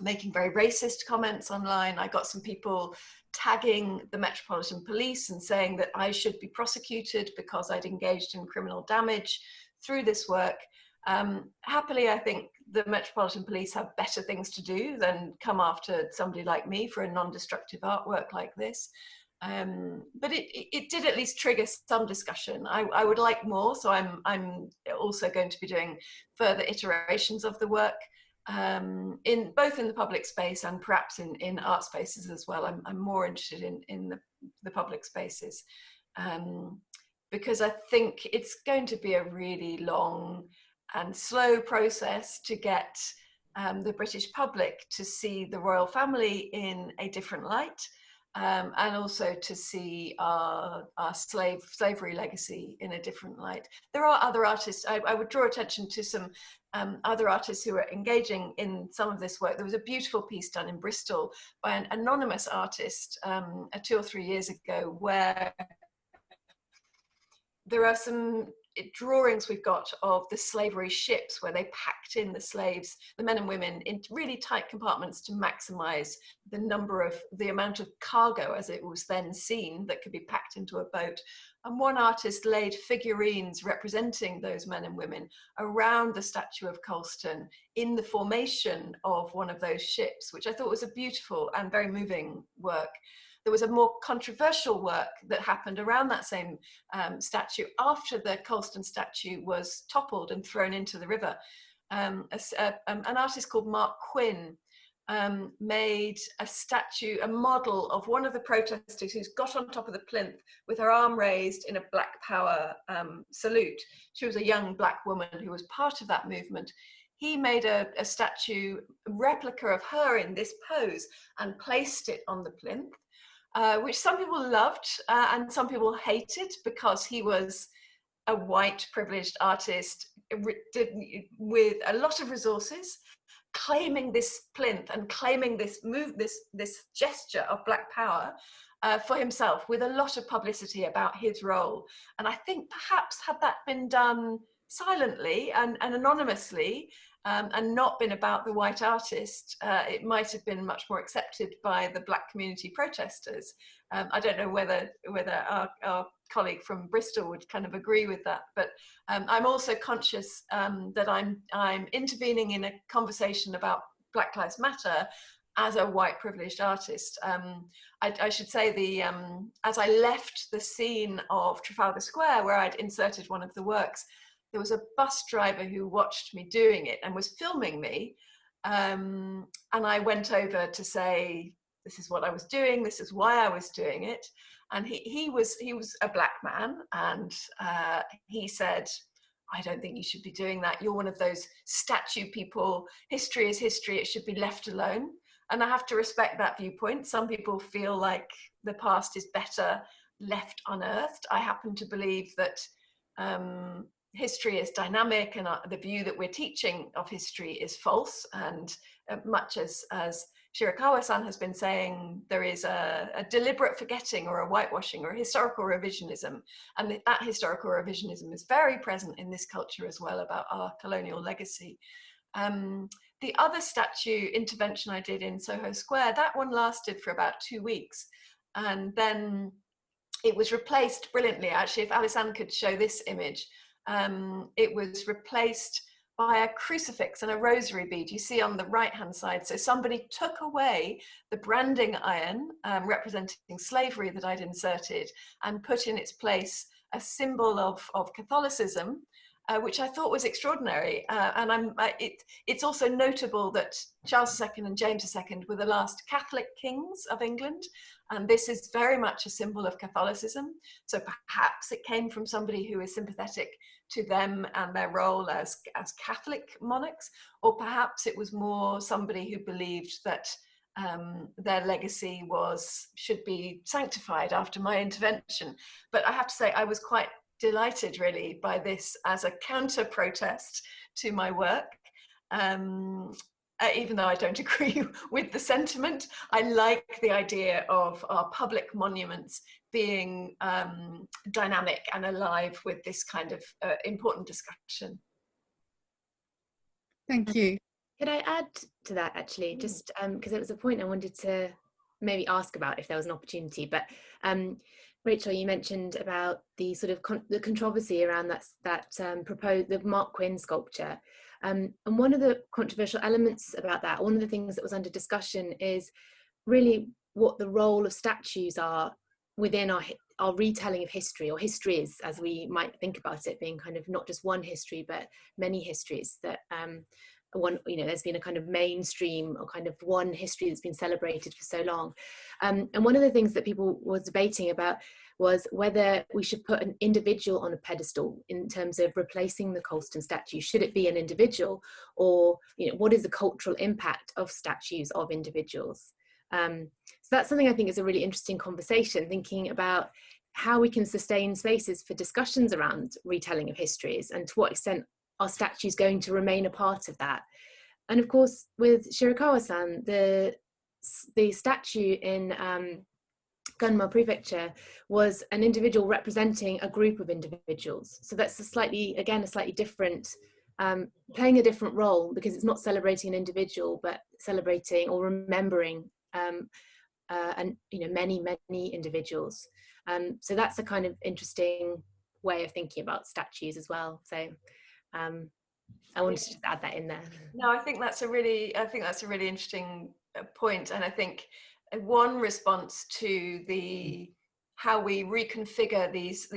making very racist comments online. I got some people tagging the Metropolitan Police and saying that I should be prosecuted because I'd engaged in criminal damage through this work. Happily, I think the Metropolitan Police have better things to do than come after somebody like me for a non-destructive artwork like this. But it did at least trigger some discussion. I would like more, so I'm also going to be doing further iterations of the work, in both in the public space and perhaps in art spaces as well. I'm more interested in the public spaces, because I think it's going to be a really long and slow process to get the British public to see the royal family in a different light. And also to see our slavery legacy in a different light. There are other artists. I would draw attention to some other artists who are engaging in some of this work. There was a beautiful piece done in Bristol by an anonymous artist 2 or 3 years ago, where there are some drawings we've got of the slavery ships where they packed in the slaves, the men and women, in really tight compartments to maximize the amount of cargo, as it was then seen, that could be packed into a boat. And one artist laid figurines representing those men and women around the statue of Colston in the formation of one of those ships, which I thought was a beautiful and very moving work. There was a more controversial work that happened around that same statue after the Colston statue was toppled and thrown into the river. An artist called Mark Quinn made a statue, a model of one of the protesters who's got on top of the plinth with her arm raised in a Black Power salute. She was a young Black woman who was part of that movement. He made a statue, a replica of her in this pose, and placed it on the plinth. Which some people loved and some people hated, because he was a white privileged artist with a lot of resources, claiming this plinth and claiming this gesture of Black Power for himself, with a lot of publicity about his role. And I think perhaps had that been done silently and anonymously, and not been about the white artist, it might have been much more accepted by the Black community protesters. I don't know whether our colleague from Bristol would kind of agree with that, but I'm also conscious that I'm intervening in a conversation about Black Lives Matter as a white privileged artist. I should say as I left the scene of Trafalgar Square, where I'd inserted one of the works, there was a bus driver who watched me doing it and was filming me. And I went over to say, this is what I was doing, this is why I was doing it. And he was a Black man, and he said, I don't think you should be doing that. You're one of those statue people. History is history, it should be left alone. And I have to respect that viewpoint. Some people feel like the past is better left unearthed. I happen to believe that history is dynamic, and the view that we're teaching of history is false. And much as Shirakawa-san has been saying, there is a deliberate forgetting or a whitewashing or a historical revisionism. And that historical revisionism is very present in this culture as well, about our colonial legacy. The other statue intervention I did in Soho Square, that one lasted for about 2 weeks. And then it was replaced brilliantly. Actually, if Alice-Anne could show this image, it was replaced by a crucifix and a rosary bead you see on the right hand side. So somebody took away the branding iron representing slavery that I'd inserted and put in its place a symbol of Catholicism, which I thought was extraordinary. And it's also notable that Charles II and James II were the last Catholic kings of England, and this is very much a symbol of Catholicism. So perhaps it came from somebody who is sympathetic to them and their role as Catholic monarchs, or perhaps it was more somebody who believed that their legacy should be sanctified after my intervention. But I have to say, I was quite delighted really by this as a counter protest to my work. even though I don't agree with the sentiment. I like the idea of our public monuments being dynamic and alive with this kind of important discussion. Thank you. Could I add to that actually, just because it was a point I wanted to maybe ask about if there was an opportunity, but Rachel, you mentioned about the sort of the controversy around the Mark Quinn sculpture. And one of the controversial elements about that, one of the things that was under discussion is really what the role of statues are within our retelling of history, or histories as we might think about it, being kind of not just one history, but many histories that there's been a kind of mainstream or kind of one history that's been celebrated for so long. And one of the things that people were debating about was whether we should put an individual on a pedestal in terms of replacing the Colston statue. Should it be an individual, or what is the cultural impact of statues of individuals? So that's something I think is a really interesting conversation, thinking about how we can sustain spaces for discussions around retelling of histories, and to what extent are statues going to remain a part of that. And of course, with Shirakawa-san, the statue in Gunma Prefecture was an individual representing a group of individuals. So that's a slightly different, playing a different role, because it's not celebrating an individual, but celebrating or remembering many individuals. So that's a kind of interesting way of thinking about statues as well. So I wanted to just add that in there. No, I think that's a really interesting point, and I think one response to how we reconfigure these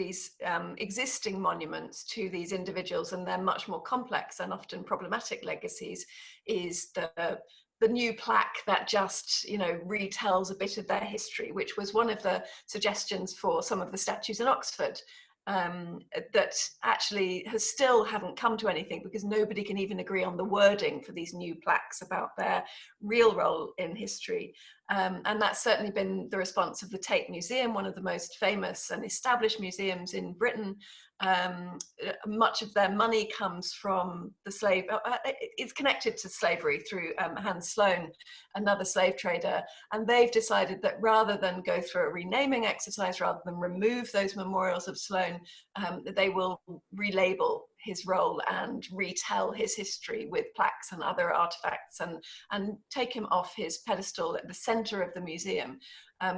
existing monuments to these individuals and their much more complex and often problematic legacies is the new plaque that just retells a bit of their history, which was one of the suggestions for some of the statues in Oxford. That actually haven't come to anything, because nobody can even agree on the wording for these new plaques about their real role in history. And that's certainly been the response of the Tate Museum, one of the most famous and established museums in Britain. Much of their money comes from the slave, it's connected to slavery through Hans Sloane, another slave trader, and they've decided that rather than go through a renaming exercise, rather than remove those memorials of Sloane, they will relabel his role and retell his history with plaques and other artifacts, and take him off his pedestal at the center of the museum.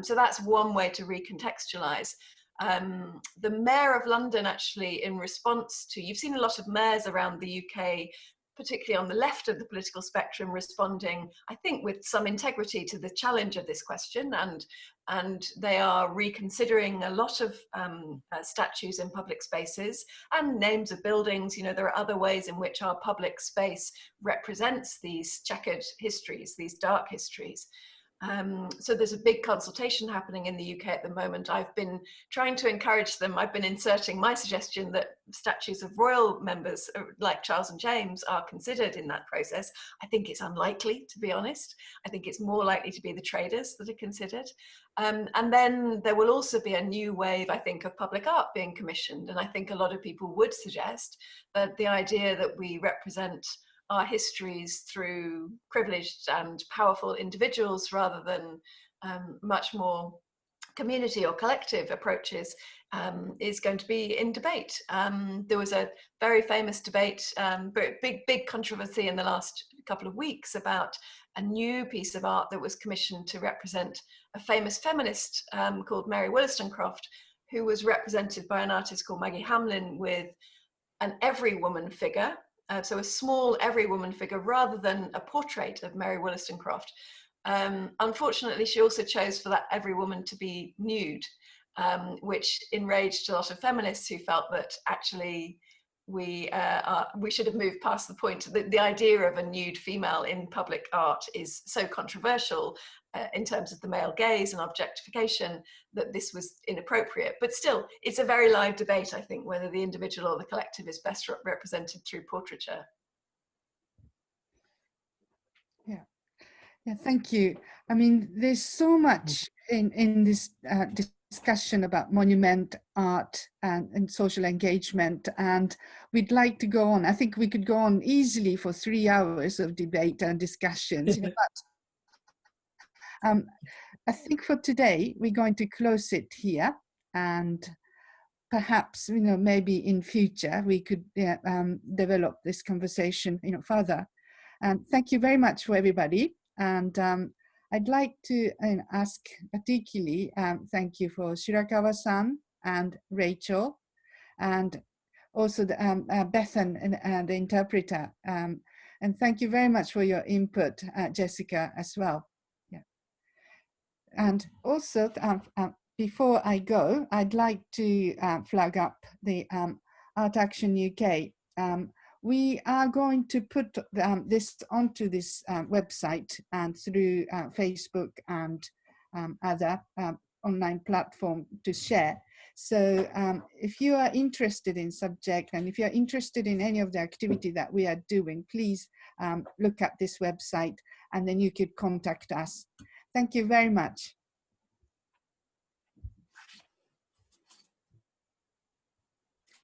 So that's one way to recontextualize. The Mayor of London, actually, in response to, you've seen a lot of mayors around the UK, particularly on the left of the political spectrum, responding, I think, with some integrity to the challenge of this question, and they are reconsidering a lot of statues in public spaces and names of buildings. There are other ways in which our public space represents these checkered histories, these dark histories. So there's a big consultation happening in the UK at the moment. I've been trying to encourage them. I've been inserting my suggestion that statues of royal members like Charles and James are considered in that process. I think it's unlikely, to be honest. I think it's more likely to be the traders that are considered. And then there will also be a new wave, I think, of public art being commissioned. And I think a lot of people would suggest that the idea that we represent our histories through privileged and powerful individuals rather than much more community or collective approaches is going to be in debate. There was a very famous debate, big controversy in the last couple of weeks about a new piece of art that was commissioned to represent a famous feminist called Mary Wollstonecraft, who was represented by an artist called Maggie Hamlin with an every woman figure. So a small every woman figure rather than a portrait of Mary Wollstonecraft. Unfortunately, she also chose for that every woman to be nude, which enraged a lot of feminists who felt that actually we should have moved past the point. The idea of a nude female in public art is so controversial in terms of the male gaze and objectification that this was inappropriate. But still, it's a very live debate, I think, whether the individual or the collective is best represented through portraiture. Yeah, thank you. I mean, there's so much in this discussion about monument art and social engagement, and we'd like to go on. I think we could go on easily for 3 hours of debate and discussions, you know, but I think for today we're going to close it here, and perhaps, you know, maybe in future we could develop this conversation, you know, further. And thank you very much for everybody. And I'd like to ask particularly thank you for Shirakawa-san and Rachel, and also the, Bethan and the interpreter. And thank you very much for your input, Jessica, as well. Yeah. And also, before I go, I'd like to flag up the Art Action UK. We are going to put this onto this website and through Facebook and other online platform to share. So if you are interested in subject, and if you're interested in any of the activity that we are doing, please look at this website, and then you could contact us. Thank you very much.